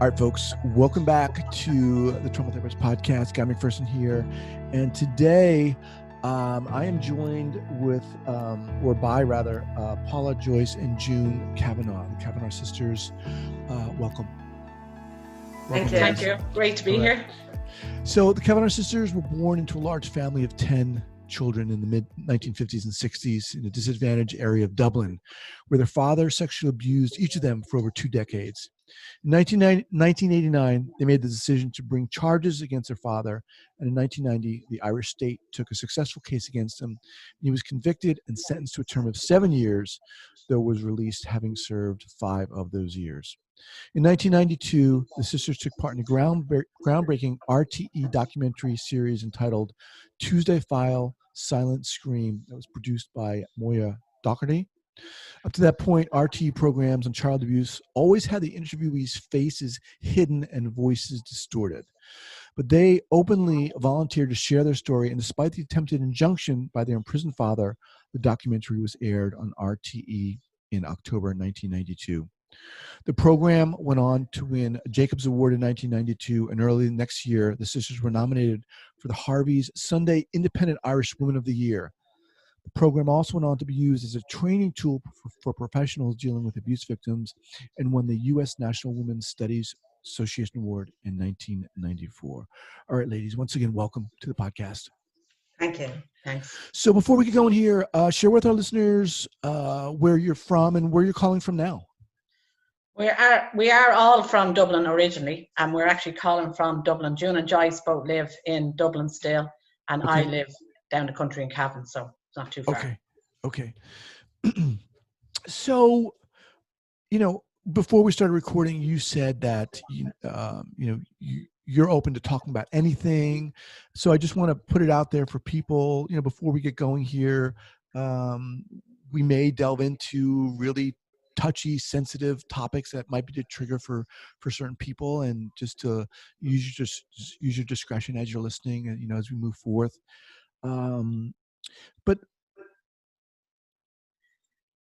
All right, folks, welcome back to the Trauma Therapist Podcast. Guy McPherson here. And today I am joined with, Paula, Joyce, and June Kavanagh, the Kavanagh Sisters. Welcome. Thank you. Thank you. Great to be here. So the Kavanagh Sisters were born into a large family of 10 children in the mid-1950s and 60s in a disadvantaged area of Dublin, where their father sexually abused each of them for over 2 decades. In 1989, they made the decision to bring charges against their father, and in 1990, the Irish state took a successful case against him. He was convicted and sentenced to a term of 7 years, though was released having served 5 of those years. In 1992, the sisters took part in a groundbreaking RTE documentary series entitled Tuesday File, Silent Scream that was produced by Moya Doherty. Up to that point, RTE programs on child abuse always had the interviewees' faces hidden and voices distorted. But they openly volunteered to share their story, and despite the attempted injunction by their imprisoned father, the documentary was aired on RTE in October 1992. The program went on to win a Jacobs Award in 1992, and early next year, the sisters were nominated for the Harvey's Sunday Independent Irish Women of the Year. The program also went on to be used as a training tool for professionals dealing with abuse victims and won the U.S. National Women's Studies Association Award in 1994. All right, ladies, once again, welcome to the podcast. Thank you. Thanks. So before we get going here, share with our listeners where you're from and where you're calling from now. We are all from Dublin originally, and we're actually calling from Dublin. June and Joyce both live in Dublin still, and okay. I live down the country in Cavan, so it's not too far. Okay. So, before we started recording, you said that you're open to talking about anything. So I just want to put it out there for people. Before we get going here, we may delve into really touchy, sensitive topics that might be a trigger for certain people, and just to use your discretion as you're listening, and as we move forth. But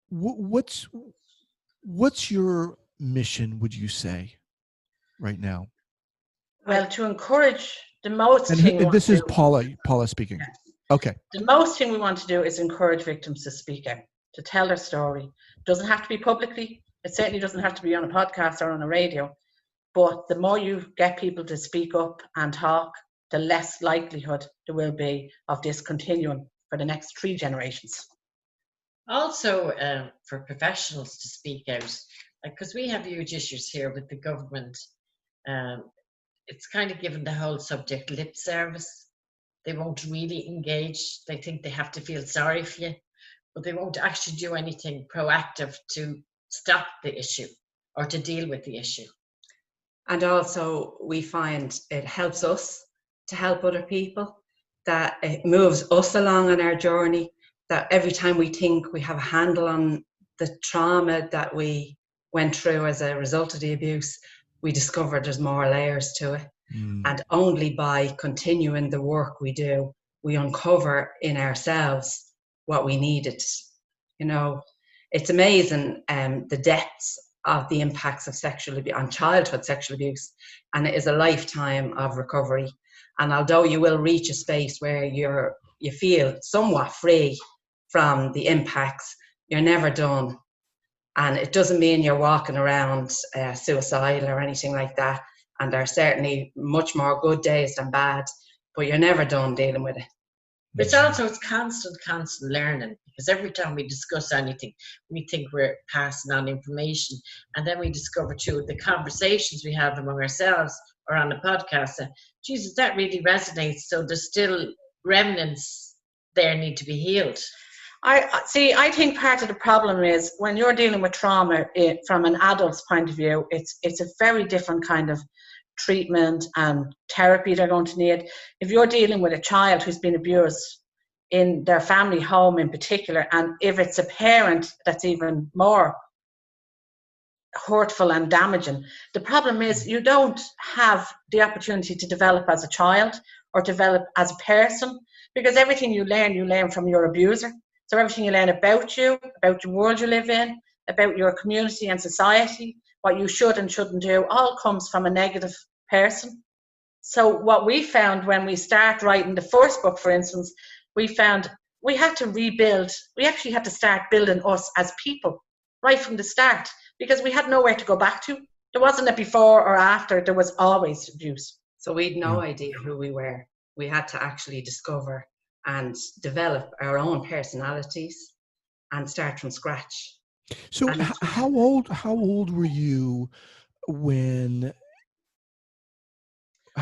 what's your mission, would you say, right now? Well, to encourage the most thing. And this is Paula speaking. Yes. Okay. The most thing we want to do is encourage victims to speak out, to tell their story. It doesn't have to be publicly. It certainly doesn't have to be on a podcast or on a radio. But the more you get people to speak up and talk, the less likelihood there will be of this continuing for the next 3 generations. Also, for professionals to speak out, because we have huge issues here with the government. It's kind of given the whole subject lip service. They won't really engage. They think they have to feel sorry for you, but they won't actually do anything proactive to stop the issue or to deal with the issue. And also, we find it helps us to help other people, that it moves us along on our journey, that every time we think we have a handle on the trauma that we went through as a result of the abuse, we discover there's more layers to it. And only by continuing the work we do, we uncover in ourselves what we needed. It's amazing the depths of the impacts of sexual abuse on childhood sexual abuse, and it is a lifetime of recovery. And although you will reach a space where you feel somewhat free from the impacts, you're never done. And it doesn't mean you're walking around suicidal or anything like that. And there are certainly much more good days than bad, but you're never done dealing with it. It's constant learning, because every time we discuss anything, we think we're passing on information, and then we discover through the conversations we have among ourselves or on the podcast that, Jesus, that really resonates. So there's still remnants there need to be healed. I think part of the problem is when you're dealing with trauma from an adult's point of view, it's a very different kind of treatment and therapy they're going to need. If you're dealing with a child who's been abused in their family home in particular, and if it's a parent that's even more hurtful and damaging, the problem is you don't have the opportunity to develop as a child or develop as a person, because everything you learn from your abuser. So everything you learn about you, about the world you live in, about your community and society, what you should and shouldn't do, all comes from a negative person. So what we found when we start writing the first book, for instance, we found we had to rebuild. We actually had to start building us as people right from the start, because we had nowhere to go back to. There wasn't a before or after. There was always abuse. So we'd no idea who we were. We had to actually discover and develop our own personalities and start from scratch. So how old were you when?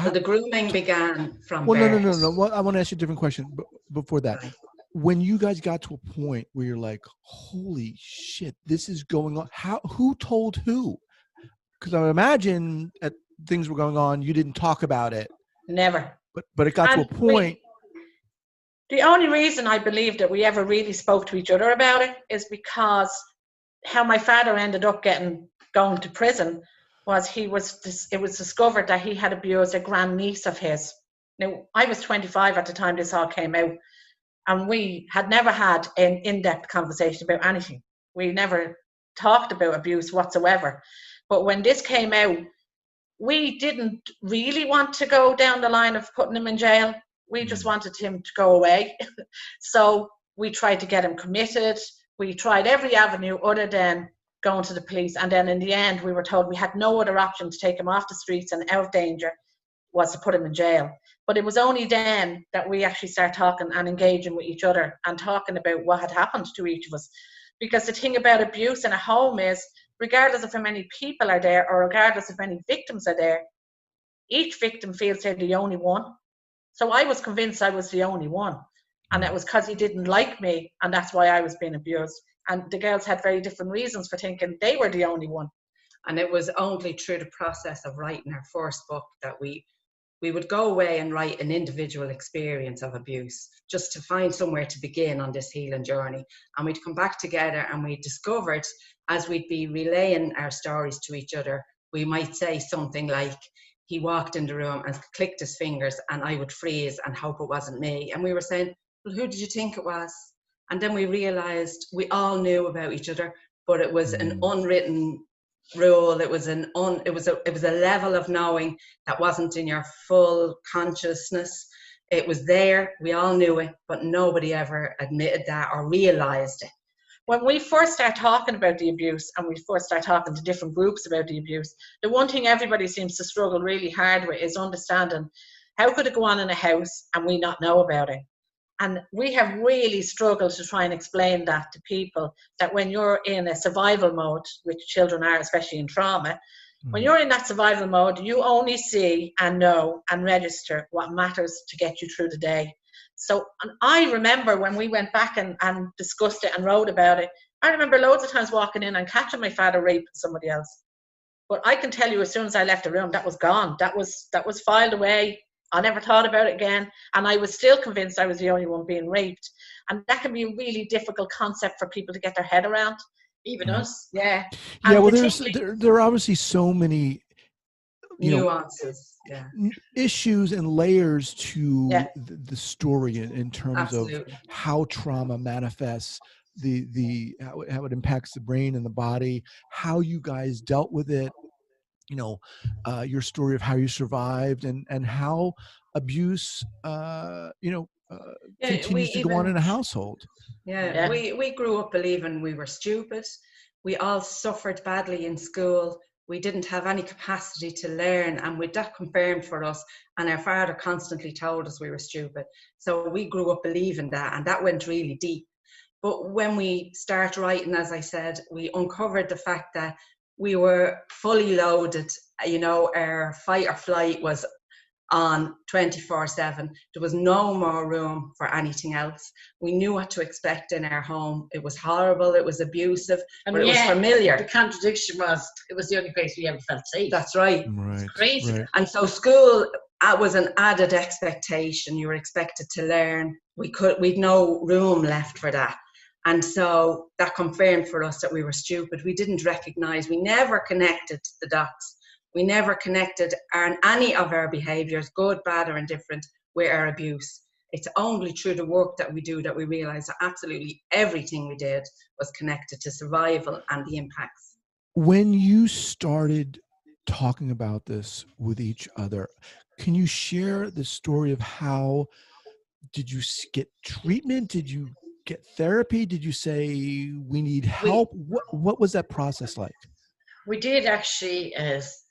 So the grooming began from Well, birth. no. Well, I want to ask you a different question before that. Right. When you guys got to a point where you're like, holy shit, this is going on. Who told who? Because I would imagine things were going on, you didn't talk about it. Never. But it got to a point. The only reason I believe that we ever really spoke to each other about it is because how my father ended up going to prison was it was discovered that he had abused a grandniece of his. Now, I was 25 at the time this all came out, and we had never had an in-depth conversation about anything. We never talked about abuse whatsoever. But when this came out, we didn't really want to go down the line of putting him in jail. We just wanted him to go away. So we tried to get him committed. We tried every avenue other than going to the police. And then in the end, we were told we had no other option to take him off the streets and out of danger was to put him in jail. But it was only then that we actually started talking and engaging with each other and talking about what had happened to each of us. Because the thing about abuse in a home is, regardless of how many people are there or regardless of how many victims are there, each victim feels they're the only one. So I was convinced I was the only one. And that was because he didn't like me, and that's why I was being abused. And the girls had very different reasons for thinking they were the only one. And it was only through the process of writing our first book that we would go away and write an individual experience of abuse, just to find somewhere to begin on this healing journey. And we'd come back together, and we discovered, as we'd be relaying our stories to each other, we might say something like, he walked in the room and clicked his fingers, and I would freeze and hope it wasn't me. And we were saying, well, who did you think it was? And then we realized we all knew about each other, but it was an unwritten rule. It was it was a level of knowing that wasn't in your full consciousness. It was there. We all knew it, but nobody ever admitted that or realized it. When we first start talking about the abuse and we first start talking to different groups about the abuse, the one thing everybody seems to struggle really hard with is understanding how could it go on in a house and we not know about it. And we have really struggled to try and explain that to people, that when you're in a survival mode, which children are, especially in trauma, when you're in that survival mode, you only see and know and register what matters to get you through the day. So, and I remember when we went back and discussed it and wrote about it, I remember loads of times walking in and catching my father raping somebody else. But I can tell you, as soon as I left the room, that was gone. That was filed away. I never thought about it again. And I was still convinced I was the only one being raped. And that can be a really difficult concept for people to get their head around. Even us. Yeah. Yeah, well, there are obviously so many nuances, issues and layers to the story in terms Absolutely. of how trauma manifests, how it impacts the brain and the body, how you guys dealt with it, your story of how you survived and how abuse continues to go on in a household. We grew up believing we were stupid. We all suffered badly in school. We didn't have any capacity to learn, and with that confirmed for us, and our father constantly told us we were stupid. So we grew up believing that, and that went really deep. But when we start writing, as I said, we uncovered the fact that we were fully loaded. Our fight or flight was on 24/7. There was no more room for anything else. We knew what to expect in our home. It was horrible, it was abusive, but it was familiar. The contradiction was, it was the only place we ever felt safe. That's right. It's crazy. Right. And so school was an added expectation. You were expected to learn. We'd no room left for that. And so that confirmed for us that we were stupid. We didn't recognize, we never connected the dots. We never connected any of our behaviours, good, bad or indifferent, with our abuse. It's only through the work that we do that we realise that absolutely everything we did was connected to survival and the impacts. When you started talking about this with each other, can you share the story of how did you get treatment? Did you get therapy? Did you say we need help? What was that process like? We did actually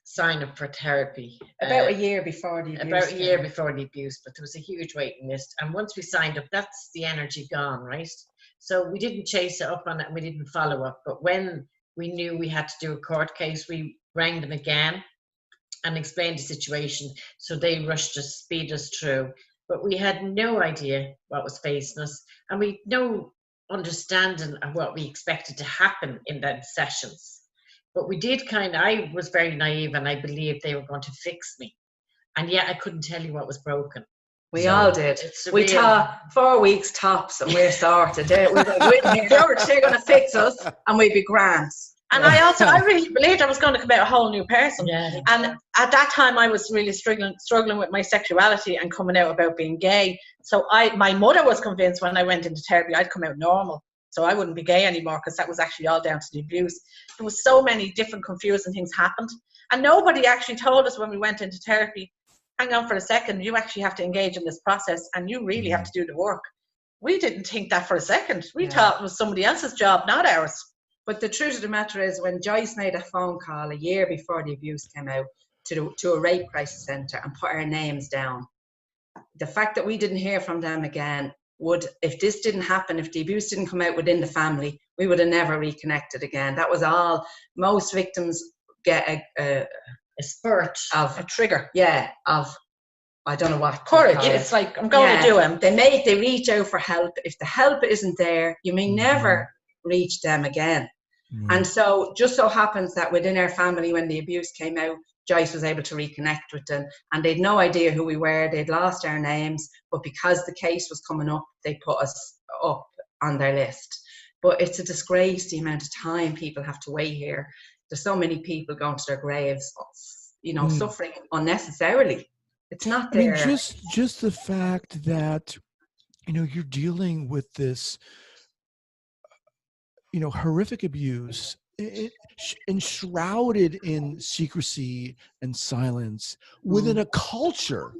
sign up for therapy. About a year before the abuse. About a year before the abuse, but there was a huge waiting list. And once we signed up, that's the energy gone, right? So we didn't chase it up on it and we didn't follow up. But when we knew we had to do a court case, we rang them again and explained the situation. So they rushed us, speed us through. But we had no idea what was facing us. And we had no understanding of what we expected to happen in that sessions. But we did I was very naive and I believed they were going to fix me. And yet I couldn't tell you what was broken. We all did. We thought 4 weeks tops and we're sorted. They're going to fix us and we'd be grand. And I really believed I was going to come out a whole new person. Yeah. And at that time I was really struggling with my sexuality and coming out about being gay. So my mother was convinced when I went into therapy I'd come out normal. So I wouldn't be gay anymore because that was actually all down to the abuse. There was so many different confusing things happened. And nobody actually told us when we went into therapy, hang on for a second, you actually have to engage in this process and you really have to do the work. We didn't think that for a second. We thought it was somebody else's job, not ours. But the truth of the matter is when Joyce made a phone call a year before the abuse came out to a rape crisis centre and put our names down, the fact that we didn't hear from them again if this didn't happen, if the abuse didn't come out within the family, we would have never reconnected again. That was all. Most victims get a spurt of a trigger. Yeah, of I don't know what courage. It's like I'm going to do him. They reach out for help. If the help isn't there, you may never reach them again. And so just so happens that within our family, when the abuse came out, Joyce was able to reconnect with them and they'd no idea who we were. They'd lost our names, but because the case was coming up, they put us up on their list. But it's a disgrace the amount of time people have to wait here. There's so many people going to their graves, suffering unnecessarily. It's not there. I mean, just the fact that, you're dealing with this, horrific abuse, enshrouded in secrecy and silence within a culture,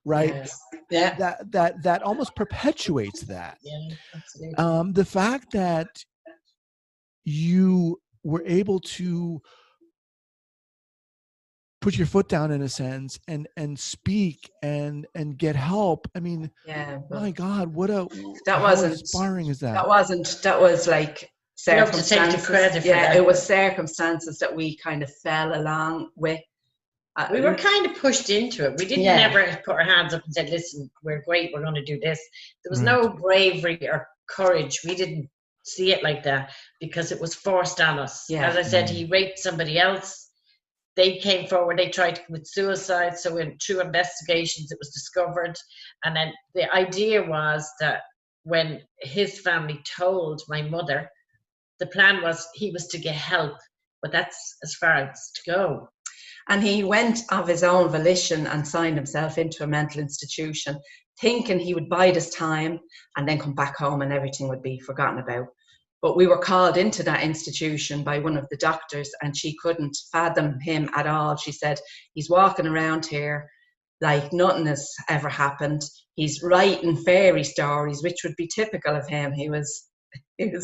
right? Yes. Yeah. That almost perpetuates that. Yeah, absolutely. The fact that you were able to put your foot down in a sense and speak and get help. I mean, my God, how inspiring is that? That was like circumstances. You have to take the credit for that. It was circumstances that we kind of fell along with. We were kind of pushed into it. We didn't never put our hands up and said, listen, we're great, we're going to do this. There was no bravery or courage. We didn't see it like that because it was forced on us. Yeah. As I said, he raped somebody else. They came forward, they tried to commit suicide. So through investigations, it was discovered. And then the idea was that when his family told my mother, the plan was he was to get help, but that's as far as to go. And he went of his own volition and signed himself into a mental institution, thinking he would bide his time and then come back home and everything would be forgotten about. But we were called into that institution by one of the doctors and she couldn't fathom him at all. She said, he's walking around here like nothing has ever happened. He's writing fairy stories, which would be typical of him. He was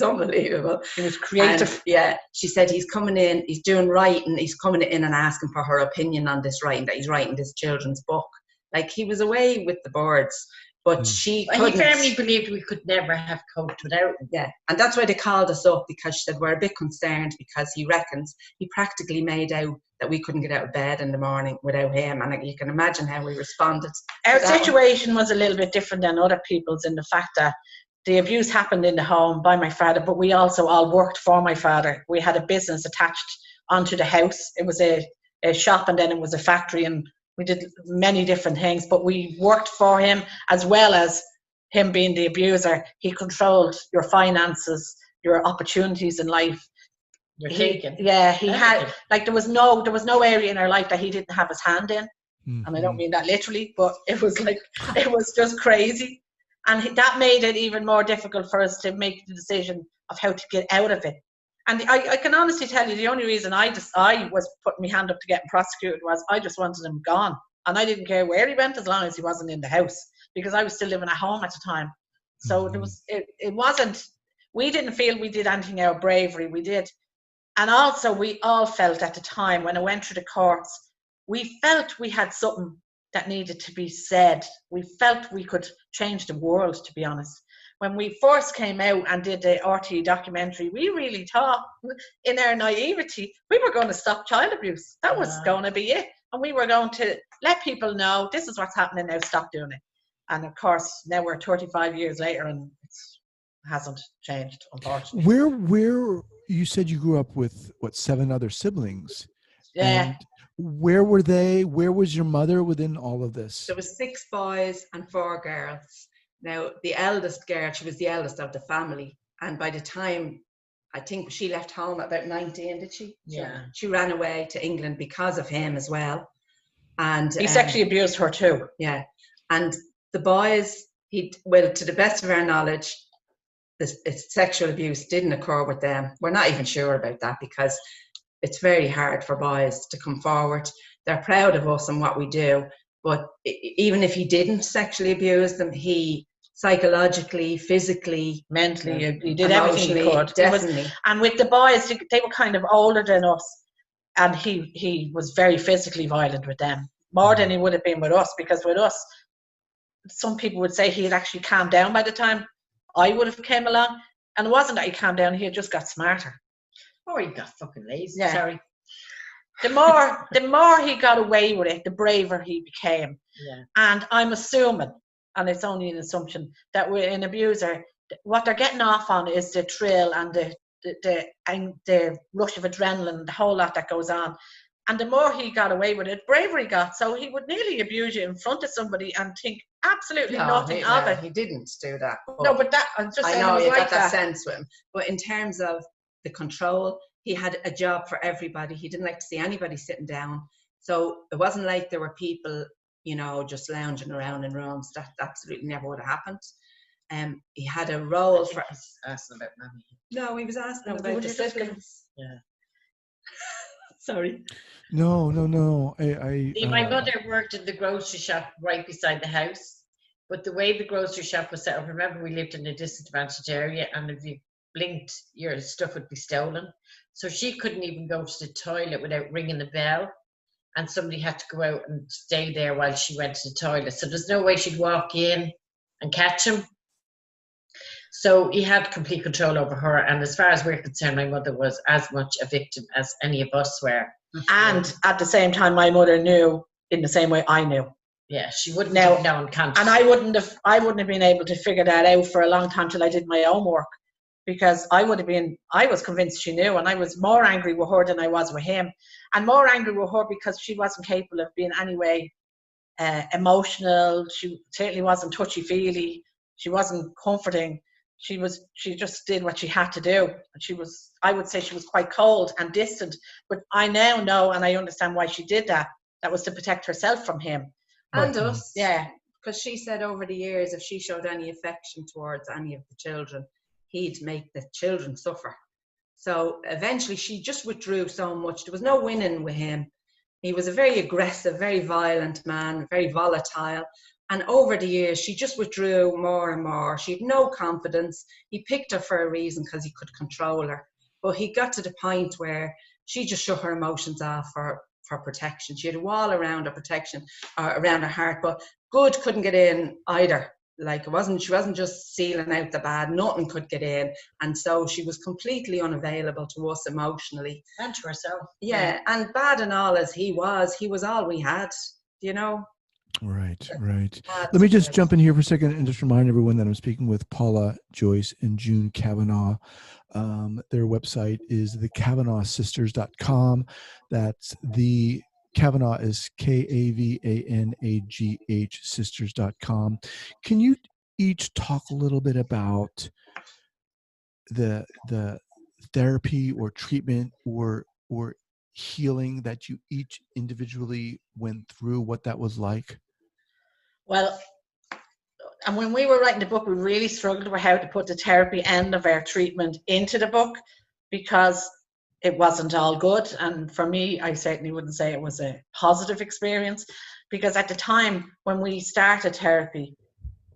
unbelievable. He was creative. And, she said he's coming in, he's doing writing, he's coming in and asking for her opinion on this writing, that he's writing this children's book. Like he was away with the birds. But she couldn't. He firmly believed we could never have coped without him. Yeah, and that's why they called us up, because she said we're a bit concerned because he reckons he practically made out that we couldn't get out of bed in the morning without him, and you can imagine how we responded. Our situation was a little bit different than other people's in the fact that the abuse happened in the home by my father, but we also all worked for my father. We had a business attached onto the house. It was a shop and then it was a factory, and we did many different things, but we worked for him as well as him being the abuser. He controlled your finances, your opportunities in life. Your thinking. Yeah, he had, like there was no area in our life that he didn't have his hand in. Mm-hmm. And I don't mean that literally, but it was like, it was just crazy. And that made it even more difficult for us to make the decision of how to get out of it. And I can honestly tell you, the only reason I was putting my hand up to getting prosecuted was I just wanted him gone. And I didn't care where he went as long as he wasn't in the house, because I was still living at home at the time. So it wasn't, we didn't feel we did anything out of bravery. We did. And also we all felt at the time when I went through the courts, we felt we had something that needed to be said. We felt we could change the world, to be honest. When we first came out and did the RTE documentary, we really thought, in our naivety, we were going to stop child abuse. That was going to be it. And we were going to let people know, this is what's happening now, stop doing it. And of course, now we're 35 years later and it hasn't changed, unfortunately. Where you said you grew up with, 7 other siblings? Yeah. And where were they? Where was your mother within all of this? There was 6 boys and 4 girls. Now, the eldest girl, she was the eldest of the family. And by the time, I think she left home at about 19, did she? Yeah. She ran away to England because of him as well. And he sexually abused her too. Yeah. And the boys, to the best of our knowledge, sexual abuse didn't occur with them. We're not even sure about that because it's very hard for boys to come forward. They're proud of us and what we do. But even if he didn't sexually abuse them, he psychologically, physically, mentally, he did everything he could. Definitely. And with the boys, they were kind of older than us, and he was very physically violent with them, more than he would have been with us. Because with us, some people would say he had actually calmed down by the time I would have came along, and it wasn't that he calmed down; he had just got smarter. Or he got fucking lazy. Yeah. Sorry. The more he got away with it, the braver he became. Yeah. And I'm assuming, and it's only an assumption, that with an abuser, what they're getting off on is the thrill and the rush of adrenaline, the whole lot that goes on. And the more he got away with it, braver he got. So he would nearly abuse you in front of somebody and think absolutely nothing of it. He didn't do that. No, but that, I'm just saying, I know it was you like got that sense with him. But in terms of the control, he had a job for everybody. He didn't like to see anybody sitting down. So it wasn't like there were people, just lounging around in rooms. That absolutely never would have happened. He had a role for. Asking about Mammy. No, he was asking about the siblings. Yeah. Sorry. No. My mother worked in the grocery shop right beside the house, but the way the grocery shop was set up, remember we lived in a disadvantaged area, and if you blinked, your stuff would be stolen. So she couldn't even go to the toilet without ringing the bell, and somebody had to go out and stay there while she went to the toilet. So there's no way she'd walk in and catch him. So he had complete control over her, and as far as we're concerned, my mother was as much a victim as any of us were. And at the same time, my mother knew in the same way I knew. Yeah, she wouldn't have known consciously. And I wouldn't have been able to figure that out for a long time till I did my own work, because I was convinced she knew, and I was more angry with her than I was with him, and more angry with her because she wasn't capable of being anyway emotional. She certainly wasn't touchy-feely. She wasn't comforting. She just did what she had to do. And I would say she was quite cold and distant, but I now know and I understand why she did that. That was to protect herself from him. And us. Yeah. Because she said over the years, if she showed any affection towards any of the children, he'd make the children suffer. So eventually she just withdrew so much. There was no winning with him. He was a very aggressive, very violent man, very volatile. And over the years, she just withdrew more and more. She had no confidence. He picked her for a reason because he could control her. But he got to the point where she just shut her emotions off for protection. She had a wall around her protection, around her heart, but good couldn't get in either. Like she wasn't just sealing out the bad. Nothing could get in. And so she was completely unavailable to us emotionally. And to herself. Yeah, and bad and all as he was all we had, Right. Let me just jump in here for a second and just remind everyone that I'm speaking with Paula Joyce and June Kavanagh. Their website is thekavanaghsisters.com. That's the Kavanagh is Kavanagh sisters.com. Can you each talk a little bit about the therapy or treatment or healing that you each individually went through, what that was like? Well, and when we were writing the book, we really struggled with how to put the therapy end of our treatment into the book, because it wasn't all good. And for me, I certainly wouldn't say it was a positive experience, because at the time when we started therapy,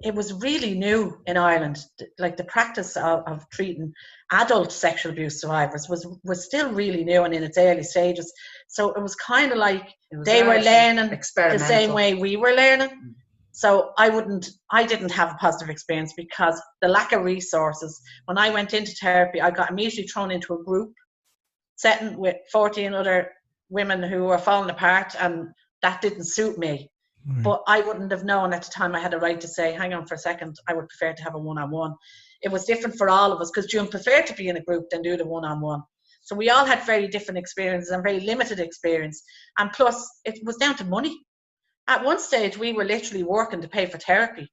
it was really new in Ireland. Like the practice of treating adult sexual abuse survivors was still really new and in its early stages. So it was kind of like they were learning the same way we were learning. So I didn't have a positive experience because the lack of resources. When I went into therapy, I got immediately thrown into a group setting with 14 other women who were falling apart, and that didn't suit me. Right. But I wouldn't have known at the time I had a right to say, hang on for a second, I would prefer to have a one-on-one. It was different for all of us, because June preferred to be in a group than do the one-on-one. So we all had very different experiences and very limited experience. And plus, it was down to money. At one stage, we were literally working to pay for therapy.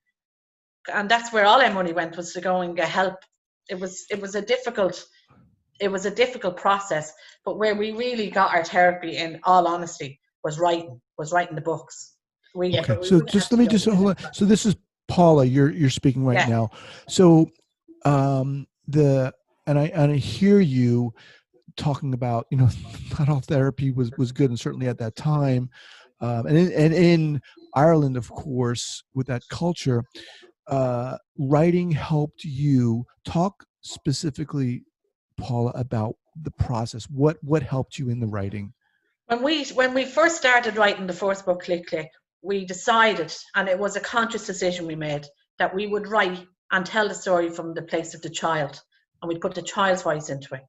And that's where all our money went, was to go and get help. It was a difficult process. But where we really got our therapy, in all honesty, was writing the books. Okay, so just let me just hold on. So this is Paula. You're speaking right now. So I hear you talking about, not all therapy was good, and certainly at that time, and in Ireland, of course, with that culture, writing helped you. Talk specifically, Paula, about the process. What helped you in the writing? When we first started writing the first book, Click Click, we decided, and it was a conscious decision we made, that we would write and tell the story from the place of the child, and we'd put the child's voice into it.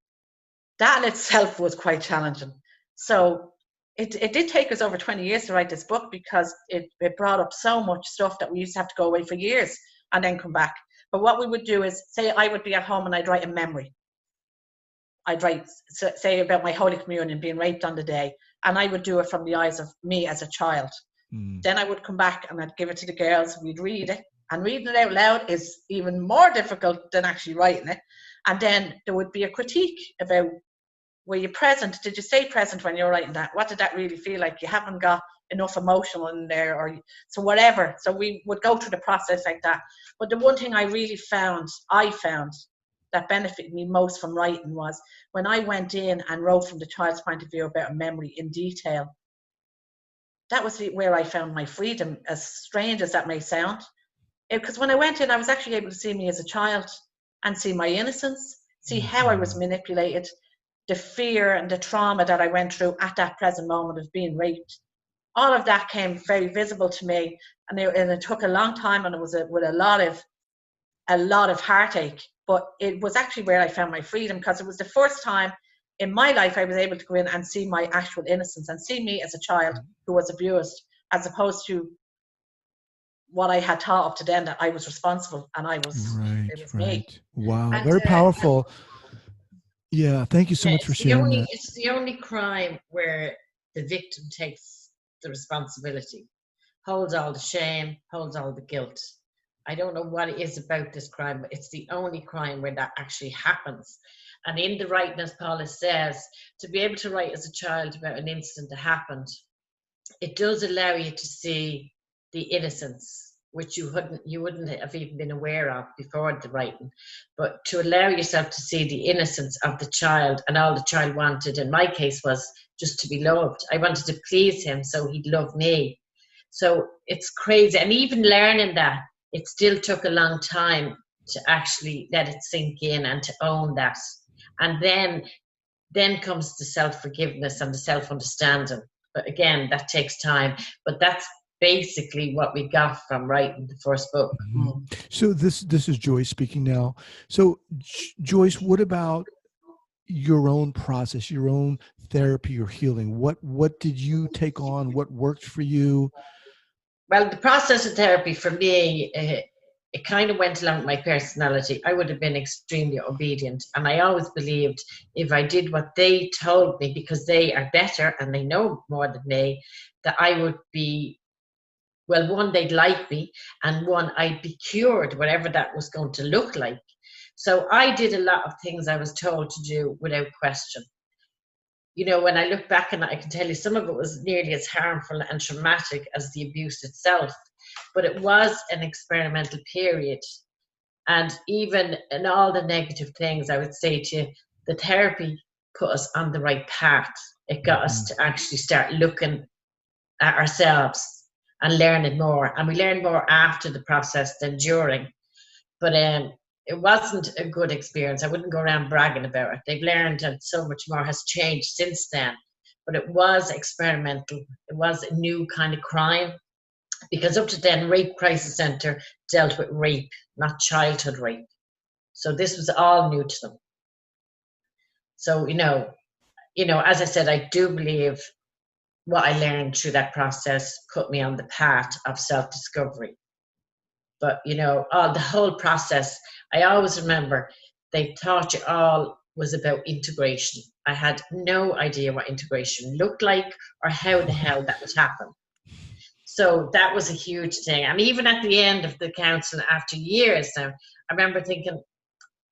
That in itself was quite challenging. So it did take us over 20 years to write this book, because it brought up so much stuff that we used to have to go away for years and then come back. But what we would do is, say I would be at home and I'd write a memory. I'd write, say, about my Holy Communion being raped on the day, and I would do it from the eyes of me as a child. Then I would come back and I'd give it to the girls. We'd read it, and reading it out loud is even more difficult than actually writing it. And then there would be a critique about, were you present? Did you stay present when you were writing that? What did that really feel like? You haven't got enough emotional in there, or so whatever. So we would go through the process like that. But the one thing I found that benefited me most from writing was when I went in and wrote from the child's point of view about a memory in detail. That was where I found my freedom, as strange as that may sound. Because when I went in, I was actually able to see me as a child and see my innocence, see how I was manipulated, the fear and the trauma that I went through at that present moment of being raped. All of that came very visible to me, and it took a long time, and it was with a lot of heartache. But it was actually where I found my freedom, because it was the first time in my life I was able to go in and see my actual innocence and see me as a child who was abused, as opposed to what I had taught up to then, that I was responsible and it was me. Wow, and very powerful. Yeah, thank you so much for sharing that. It's the only crime where the victim takes the responsibility, holds all the shame, holds all the guilt. I don't know what it is about this crime, but it's the only crime where that actually happens. And in the writing, as Paula says, to be able to write as a child about an incident that happened, it does allow you to see the innocence, which you wouldn't have even been aware of before the writing. But to allow yourself to see the innocence of the child, and all the child wanted, in my case, was just to be loved. I wanted to please him so he'd love me. So it's crazy. And even learning that, it still took a long time to actually let it sink in and to own that. And then comes the self-forgiveness and the self-understanding. But again, that takes time. But that's basically what we got from writing the first book. Mm-hmm. So this is Joyce speaking now. So Joyce, what about your own process, your own therapy or healing? What did you take on? What worked for you? Well, the process of therapy for me, it kind of went along with my personality. I would have been extremely obedient. And I always believed if I did what they told me, because they are better and they know more than me, that I would be, well, one, they'd like me, and one, I'd be cured, whatever that was going to look like. So I did a lot of things I was told to do without question. You know, when I look back on it, I can tell you some of it was nearly as harmful and traumatic as the abuse itself. But it was an experimental period. And even in all the negative things, I would say to you, the therapy put us on the right path. It got us to actually start looking at ourselves and learning more. And we learned more after the process than during. But it wasn't a good experience. I wouldn't go around bragging about it. They've learned, and so much more has changed since then. But it was experimental. It was a new kind of crime, because up to then, Rape Crisis Centre dealt with rape, not childhood rape. So this was all new to them. So, as I said, I do believe what I learned through that process put me on the path of self-discovery. But, the whole process, I always remember they taught you all was about integration. I had no idea what integration looked like or how the hell that would happen. So that was a huge thing. And even at the end of the counselling, after years now, I remember thinking,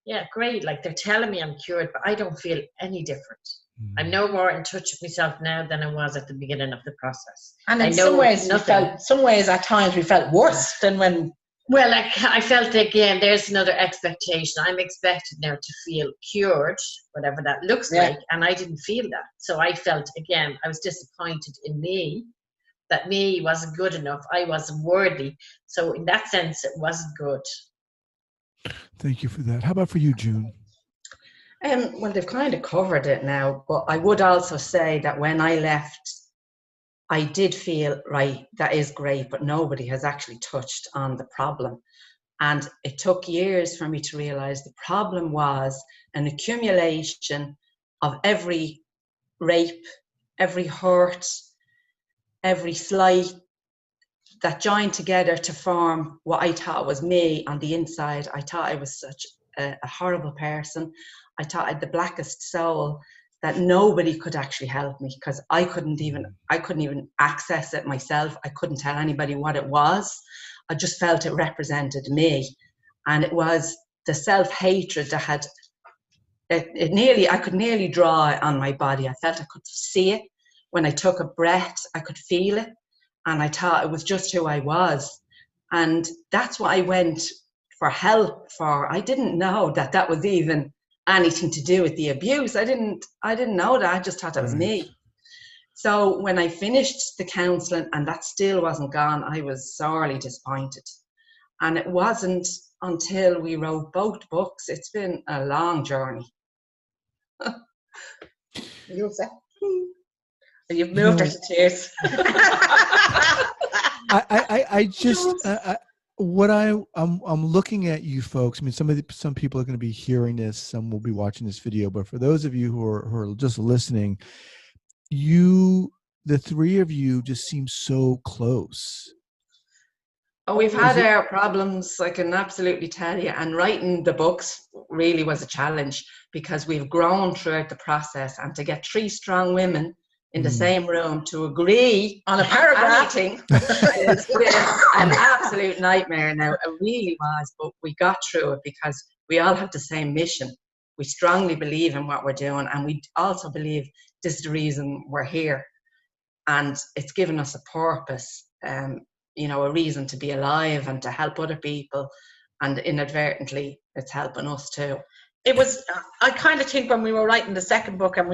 yeah, great, like they're telling me I'm cured, but I don't feel any different. I'm no more in touch with myself now than I was at the beginning of the process. And in some ways at times we felt worse than when... Well, I felt, again, there's another expectation. I'm expected now to feel cured, whatever that looks like, and I didn't feel that. So I felt, again, I was disappointed in me, that me wasn't good enough. I wasn't worthy. So in that sense, it wasn't good. Thank you for that. How about for you, June? Well, they've kind of covered it now, but I would also say that when I left, I did feel, right, that is great, but nobody has actually touched on the problem. And it took years for me to realize the problem was an accumulation of every rape, every hurt, every slight that joined together to form what I thought was me on the inside. I thought I was such a horrible person. I thought I had the blackest soul, that nobody could actually help me, because I couldn't even access it myself. I couldn't tell anybody what it was. I just felt it represented me. And it was the self-hatred that had, I could nearly draw it on my body. I felt I could see it. When I took a breath, I could feel it. And I thought it was just who I was. And that's what I went for help for. I didn't know that was even anything to do with the abuse. I didn't know that. I just thought that was me. So when I finished the counselling and that still wasn't gone, I was sorely disappointed. And it wasn't until we wrote both books. It's been a long journey. You've moved her to tears. I'm looking at you folks. I mean, some people are going to be hearing this, some will be watching this video, but for those of you who are just listening, the three of you just seem so close. Oh, we've had our problems, I can absolutely tell you. And writing the books really was a challenge, because we've grown throughout the process, and to get three strong women in the same room to agree on a paragraph it's been an absolute nightmare now. It really was, but we got through it because we all have the same mission. We strongly believe in what we're doing, and we also believe this is the reason we're here, and it's given us a purpose, a reason to be alive and to help other people, and inadvertently it's helping us too. It was, I kind of think when we were writing the second book, and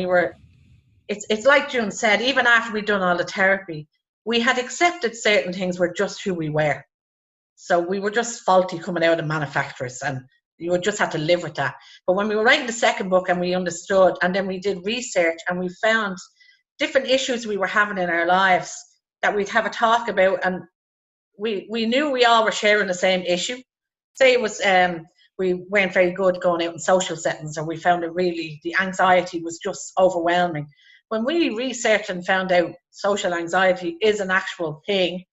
it's like June said, even after we'd done all the therapy, we had accepted certain things were just who we were. So we were just faulty coming out of manufacturers, and you would just have to live with that. But when we were writing the second book and we understood, and then we did research and we found different issues we were having in our lives that we'd have a talk about, and we knew we all were sharing the same issue. Say it was we weren't very good going out in social settings, or we found the anxiety was just overwhelming. When we researched and found out social anxiety is an actual thing,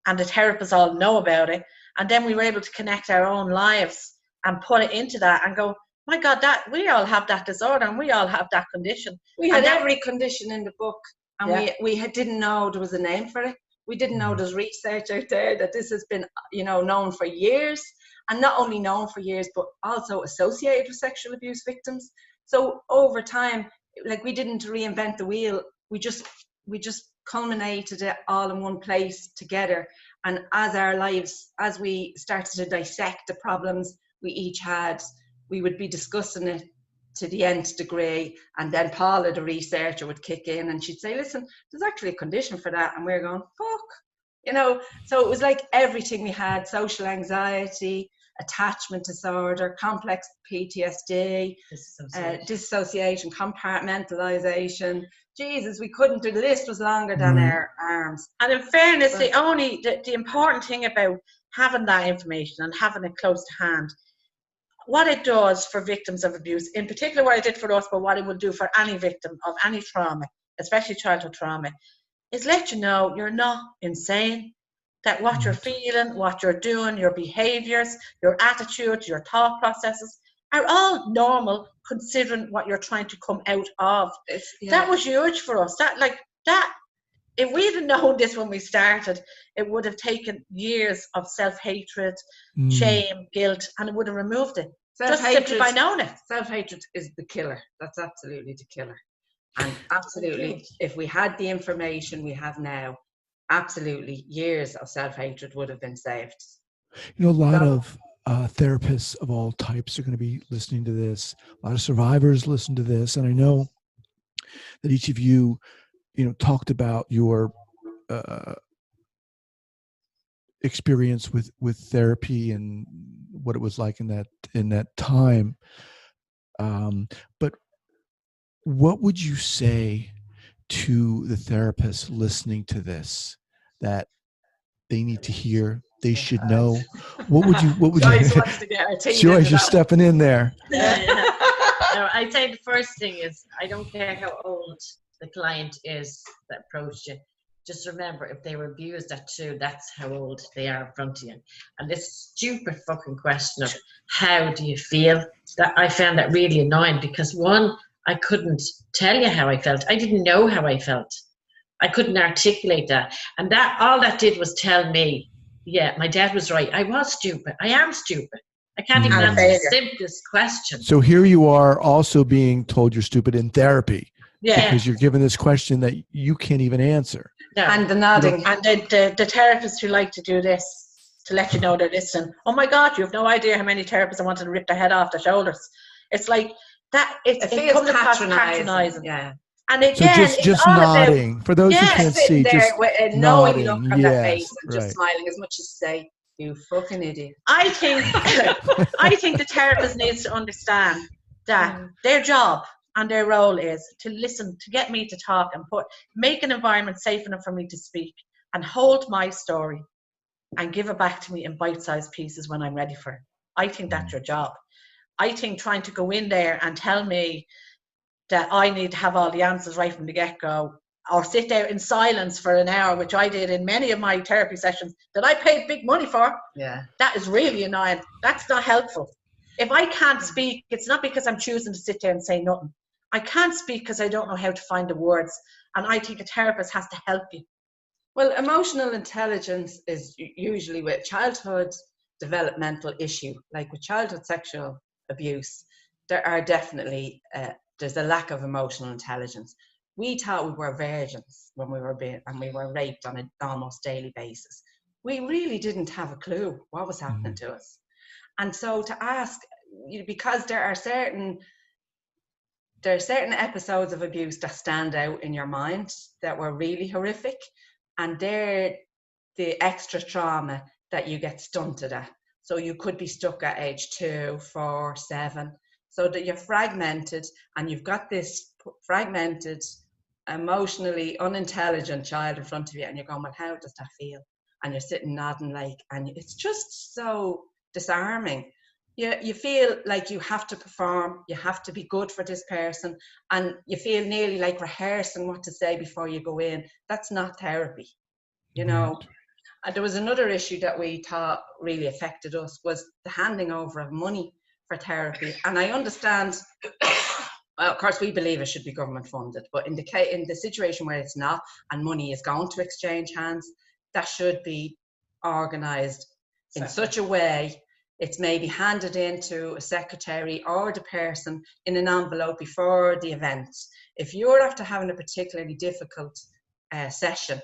and the therapists all know about it, and then we were able to connect our own lives and put it into that and go, my God, that we all have that disorder and we all have that condition. We had every condition in the book, and we didn't know there was a name for it. We didn't know there's research out there that this has been, known for years, and not only known for years, but also associated with sexual abuse victims. So over time, like, we didn't reinvent the wheel. We just culminated it all in one place together. And as we started to dissect the problems we each had, we would be discussing it to the nth degree, and then Paula, the researcher, would kick in and she'd say, listen, there's actually a condition for that, and we're going, fuck, you know. So it was like everything we had: social anxiety, attachment disorder, complex PTSD, dissociation, compartmentalization. Jesus, we couldn't do, the list was longer than our arms. And in fairness, the important thing about having that information and having it close to hand, what it does for victims of abuse, in particular what it did for us, but what it will do for any victim of any trauma, especially childhood trauma, is let you know you're not insane, that what you're feeling, what you're doing, your behaviours, your attitudes, your thought processes are all normal, considering what you're trying to come out of. That was huge for us. If we'd have known this when we started, it would have taken years of self-hatred, shame, guilt, and it would have removed it. Just simply by knowing it. Self-hatred is the killer. That's absolutely the killer. And absolutely, if we had the information we have now, absolutely years of self-hatred would have been saved. You know, a lot of therapists of all types are going to be listening to this. A lot of survivors listen to this. And I know that each of you, you know, talked about your experience with therapy and what it was like in that time. But what would you say to the therapists listening to this that they need to hear, they should know? What would you Joyce wants to get her teeth Joyce, you're stepping in there. No, I'd say the first thing is, I don't care how old the client is that approached you. Just remember, if they were abused at 2, that's how old they are in front of you. And this stupid fucking question of how do you feel, that I found that really annoying, because one, I couldn't tell you how I felt. I didn't know how I felt. I couldn't articulate that. And that all that did was tell me, yeah, my dad was right. I was stupid. I am stupid. I can't even answer the simplest question. So here you are also being told you're stupid in therapy. Yeah. Because you're given this question that you can't even answer. No. And the nodding. And the therapists who like to do this, to let you know they're listening. Oh my God, you have no idea how many therapists I wanted to rip their head off their shoulders. It's like that. It feels patronizing. Yeah. And again, so just nodding. For those who can't see, just with knowing look on their face and just smiling, as much as say, "You fucking idiot." I think the therapist needs to understand that their job and their role is to listen, to get me to talk, and make an environment safe enough for me to speak and hold my story and give it back to me in bite-sized pieces when I'm ready for it. I think that's your job. I think trying to go in there and tell me that I need to have all the answers right from the get-go, or sit there in silence for an hour, which I did in many of my therapy sessions that I paid big money for, that is really annoying. That's not helpful. If I can't speak, it's not because I'm choosing to sit there and say nothing. I can't speak because I don't know how to find the words. And I think a therapist has to help you. Well, emotional intelligence is usually with childhood developmental issue, like with childhood sexual abuse, there are definitely, there's a lack of emotional intelligence. We thought we were virgins when we were raped on an almost daily basis. We really didn't have a clue what was happening to us. And so to ask, because there are certain episodes of abuse that stand out in your mind that were really horrific, and they're the extra trauma that you get stunted at. So you could be stuck at age 2, 4, 7, so that you're fragmented, and you've got this fragmented, emotionally unintelligent child in front of you, and you're going, well, how does that feel? And you're sitting nodding and it's just so disarming. You feel like you have to perform, you have to be good for this person, and you feel nearly like rehearsing what to say before you go in. That's not therapy, you know. And there was another issue that we thought really affected us, was the handing over of money for therapy. And I understand, well, of course, we believe it should be government funded, but in the situation where it's not, and money is going to exchange hands, that should be organised in such a way it's maybe handed into a secretary or the person in an envelope before the event. If you're after having a particularly difficult session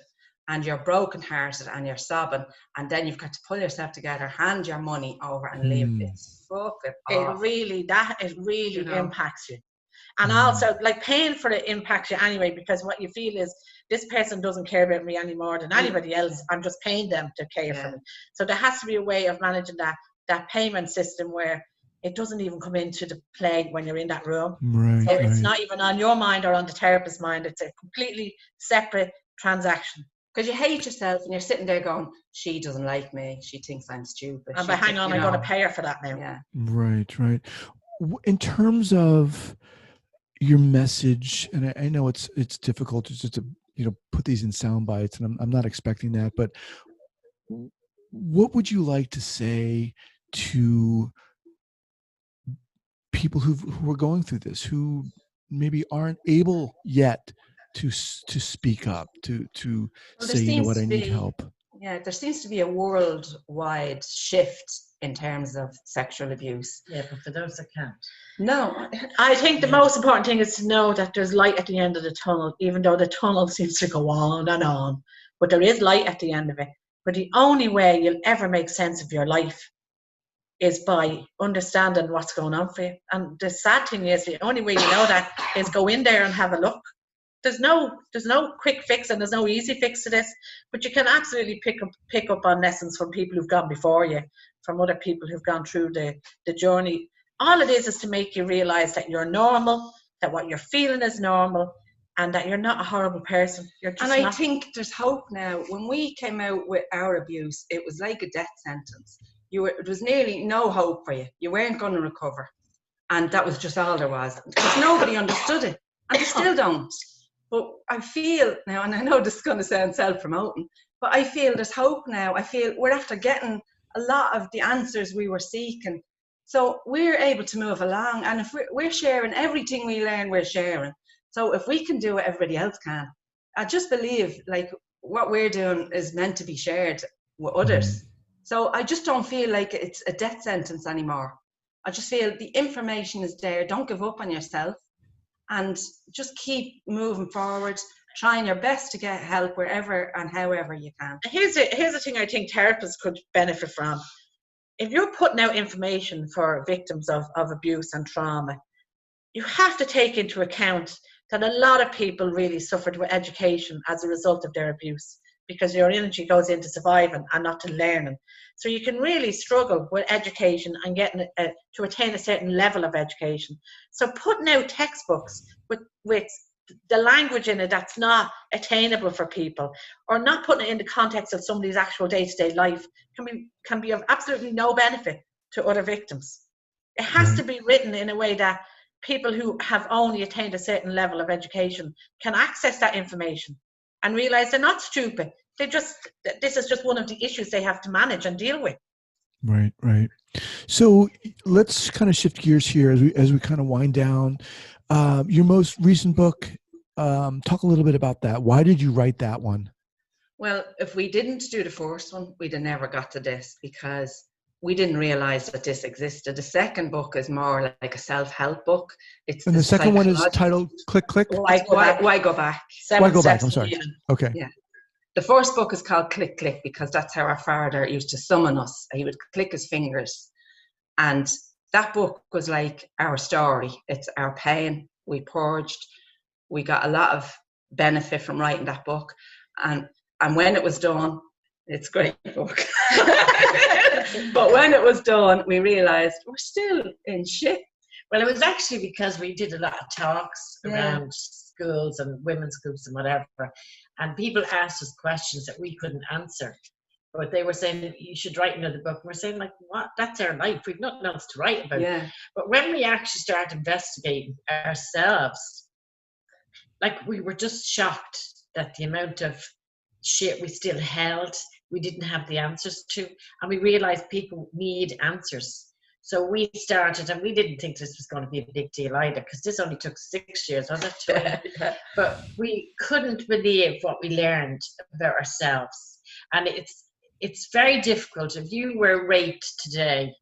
and you're brokenhearted and you're sobbing, and then you've got to pull yourself together, hand your money over and leave. It's fucking awful. It really You know? impacts you. And also, like, paying for it impacts you anyway, because what you feel is, this person doesn't care about me any more than anybody else. I'm just paying them to care for me. So there has to be a way of managing that payment system where it doesn't even come into the play when you're in that room. Right. So it's not even on your mind or on the therapist's mind. It's a completely separate transaction. Because you hate yourself and you're sitting there going, she doesn't like me. She thinks I'm stupid. And hang on, I'm going to pay her for that now. Yeah. Right. In terms of your message, and I know it's difficult just to put these in sound bites, and I'm not expecting that, but what would you like to say to people who are going through this, who maybe aren't able yet to speak up, to say, you know what, I need help? Yeah, there seems to be a worldwide shift in terms of sexual abuse. Yeah, but for those that can't. No. I think the most important thing is to know that there's light at the end of the tunnel, even though the tunnel seems to go on and on. But there is light at the end of it. But the only way you'll ever make sense of your life is by understanding what's going on for you. And the sad thing is, the only way you know that is go in there and have a look. There's no quick fix, and there's no easy fix to this, but you can absolutely pick up on lessons from people who've gone before you, from other people who've gone through the journey. All it is to make you realize that you're normal, that what you're feeling is normal, and that you're not a horrible person. You're just I think there's hope now. When we came out with our abuse, it was like a death sentence. It was nearly no hope for you. You weren't going to recover. And that was just all there was. Because nobody understood it. And they still don't. But I feel now, and I know this is going to sound self-promoting, but I feel there's hope now. I feel we're after getting a lot of the answers we were seeking. So we're able to move along. And if we're sharing everything we learn, we're sharing. So if we can do it, everybody else can. I just believe like what we're doing is meant to be shared with others. So I just don't feel like it's a death sentence anymore. I just feel the information is there. Don't give up on yourself. And just keep moving forward, trying your best to get help wherever and however you can. Here's the thing I think therapists could benefit from. If you're putting out information for victims of abuse and trauma, you have to take into account that a lot of people really suffered with education as a result of their abuse, because your energy goes into surviving and not to learning. So you can really struggle with education and getting to attain a certain level of education. So putting out textbooks with the language in it that's not attainable for people, or not putting it in the context of somebody's actual day-to-day life, can be of absolutely no benefit to other victims. It has to be written in a way that people who have only attained a certain level of education can access that information and realize they're not stupid. This is just one of the issues they have to manage and deal with. Right. So let's kind of shift gears here as we kind of wind down. Your most recent book, talk a little bit about that. Why did you write that one? Well, if we didn't do the first one, we'd have never got to this, because we didn't realize that this existed. The second book is more like a self-help book. And the second one is titled Click Click? Why Go Back? Why Go Back? I'm sorry. Okay. Yeah. The first book is called Click Click because that's how our father used to summon us. He would click his fingers. And that book was like our story. It's our pain. We purged. We got a lot of benefit from writing that book. And when it was done, it's a great book. But when it was done, we realized we're still in shit. Well, it was actually because we did a lot of talks around schools and women's groups and whatever, and people asked us questions that we couldn't answer. But they were saying, you should write another book. And we're saying, like, what? That's our life. We've nothing else to write about. Yeah. But when we actually started investigating ourselves, like, we were just shocked that the amount of shit we still held, we didn't have the answers to. And we realized people need answers. So we started, and we didn't think this was going to be a big deal either, because this only took 6 years, was it? But we couldn't believe what we learned about ourselves. And it's very difficult. If you were raped today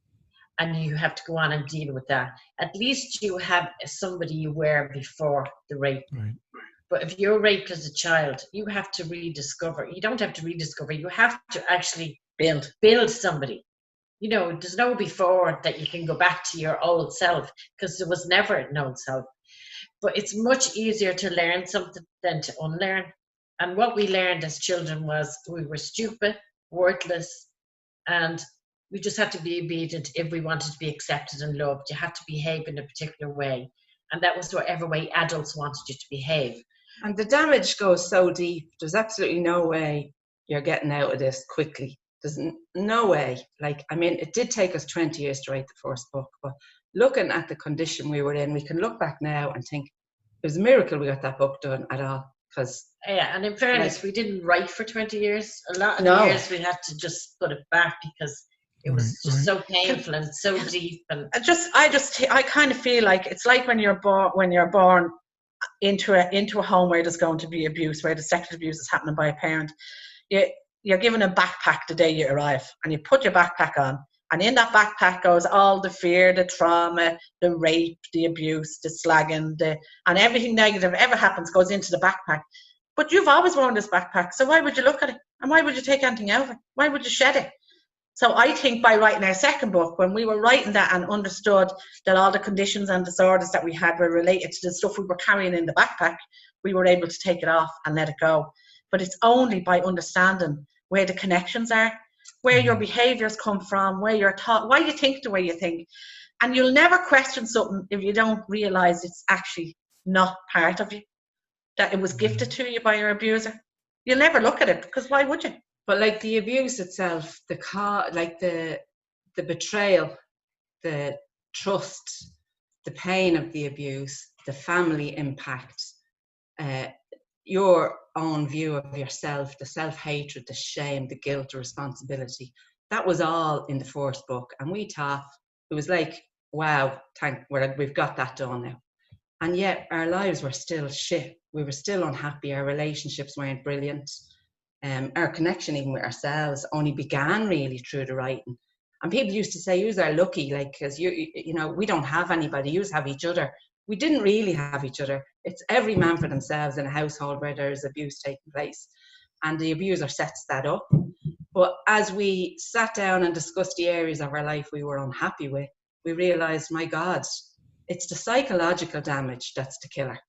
and you have to go on and deal with that, at least you have somebody you were before the rape. Right. But if you're raped as a child, you have to rediscover. You don't have to rediscover. You have to actually build somebody. You know, there's no before that you can go back to your old self, because there was never an old self. But it's much easier to learn something than to unlearn. And what we learned as children was we were stupid, worthless, and we just had to be obedient if we wanted to be accepted and loved. You had to behave in a particular way. And that was whatever way adults wanted you to behave. And the damage goes so deep. There's absolutely no way you're getting out of this quickly. There's no way. Like, I mean, it did take us 20 years to write the first book, but looking at the condition we were in, we can look back now and think it was a miracle we got that book done at all. Because yeah, and in fairness, we didn't write for 20 years. A lot of the years we had to just put it back because it was just so painful and so deep. And I kind of feel like it's like when you're born into a home where there's going to be abuse, where the sexual abuse is happening by a parent. You're given a backpack the day you arrive, and you put your backpack on, and in that backpack goes all the fear, the trauma, the rape, the abuse, the slagging, and everything negative ever happens goes into the backpack. But you've always worn this backpack, so why would you look at it? And why would you take anything out of it? Why would you shed it? So I think by writing our second book, when we were writing that and understood that all the conditions and disorders that we had were related to the stuff we were carrying in the backpack, we were able to take it off and let it go. But it's only by understanding where the connections are, where your behaviours come from, where you're taught, why you think the way you think. And you'll never question something if you don't realise it's actually not part of you, that it was gifted to you by your abuser. You'll never look at it, because why would you? But like the abuse itself, the betrayal, the trust, the pain of the abuse, the family impact, your own view of yourself, the self-hatred, the shame, the guilt, the responsibility, that was all in the first book. And we thought, it was like, wow, we've got that done now. And yet our lives were still shit. We were still unhappy. Our relationships weren't brilliant. Our connection even with ourselves only began really through the writing. And people used to say, "Yous are lucky, like, because you know, we don't have anybody. Yous have each other." We didn't really have each other. It's every man for themselves in a household where there's abuse taking place, and the abuser sets that up. But as we sat down and discussed the areas of our life we were unhappy with, we realised, my God, it's the psychological damage that's the killer.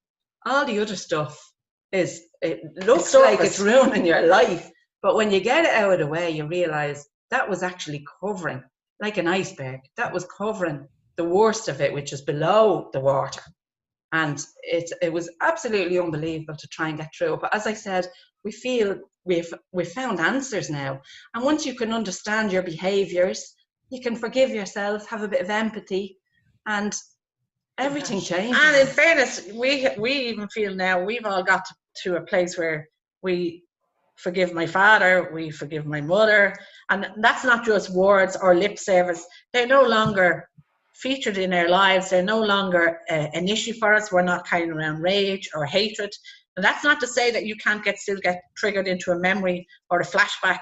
All the other stuff it looks like it's ruining your life, but when you get it out of the way, you realise that was actually covering, like an iceberg, that was covering the worst of it, which is below the water. And it was absolutely unbelievable to try and get through. But as I said, we feel we've found answers now. And once you can understand your behaviours, you can forgive yourself, have a bit of empathy, and everything changes. And in fairness, we even feel now we've all got to a place where we forgive my father, we forgive my mother, and that's not just words or lip service. They're no longer featured in our lives. They're no longer an issue for us. We're not carrying around rage or hatred. And that's not to say that you can't still get triggered into a memory or a flashback,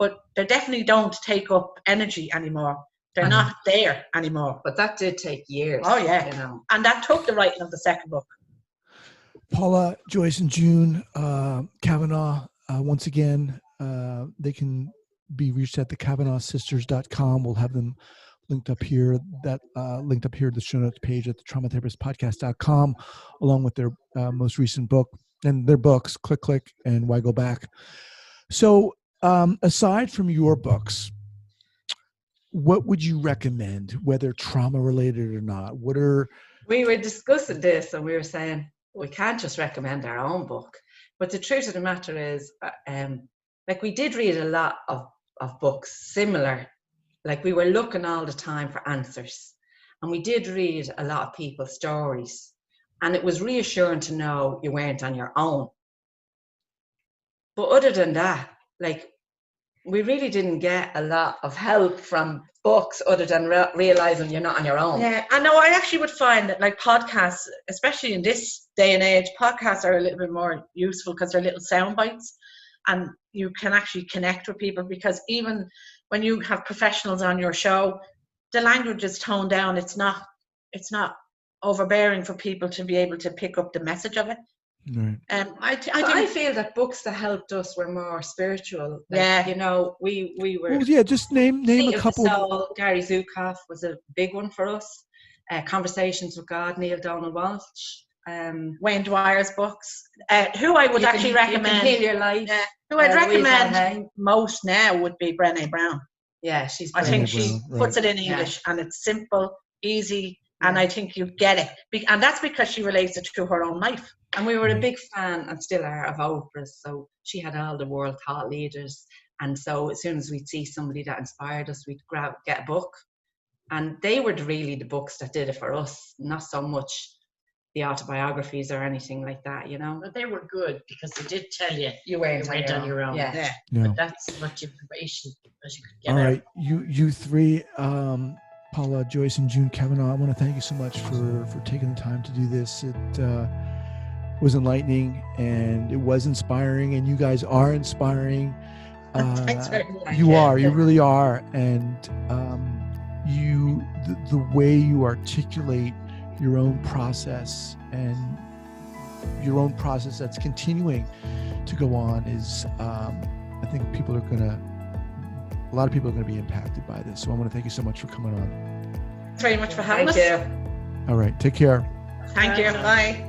but they definitely don't take up energy anymore. They're not there anymore. But that did take years. Oh yeah, you know. And that took the writing of the second book. Paula, Joyce, and June, Kavanagh, once again, they can be reached at the KavanaghSisters.com. We'll have them linked up here. The show notes page at the traumatherapistpodcast.com, along with their most recent book and their books, Click, and Why Go Back. So, aside from your books, what would you recommend, whether trauma related or not? We were discussing this and we were saying we can't just recommend our own book. But the truth of the matter is, like, we did read a lot of books similar. Like, we were looking all the time for answers. And we did read a lot of people's stories. And it was reassuring to know you weren't on your own. But other than that, like, we really didn't get a lot of help from books other than realizing you're not on your own. Yeah, I know. I actually would find that, like, podcasts, especially in this day and age, podcasts are a little bit more useful because they're little sound bites, and you can actually connect with people, because even when you have professionals on your show, the language is toned down. It's not overbearing for people to be able to pick up the message of it. Right. I I think, feel that books that helped us were more spiritual. Yeah. You know, we were. Well, yeah, just name Seat a of the couple. Soul, Gary Zukav was a big one for us. Conversations with God, Neil Donald Walsh. Wayne Dwyer's books. Who I would actually You can recommend. heal your life. Who I'd Louise recommend Hay. most now would be Brené Brown. Yeah, she's I think Brené she Brown, puts right. it in English and it's simple, easy, and Yeah. I think you get it. And that's because she relates it to her own life. And we were Right. a big fan, and still are, of Oprah's. So she had all the world thought leaders. And so as soon as we'd see somebody that inspired us, we'd get a book. And they were really the books that did it for us, not so much the autobiographies or anything like that, you know. But they were good because they did tell you You went on your own. Yeah. Yeah. But that's as much information as you could get All out. right, you three, Paula, Joyce, and June Kavanagh, I want to thank you so much for taking the time to do this. It was enlightening and it was inspiring, and you guys are inspiring. Thanks very much. You really are, and the way you articulate your own process and your own process that's continuing to go on is, I think a lot of people are going to be impacted by this. So I want to thank you so much for coming on. Thanks very much for having Thank us. you. All right, take care. Thank you. Bye.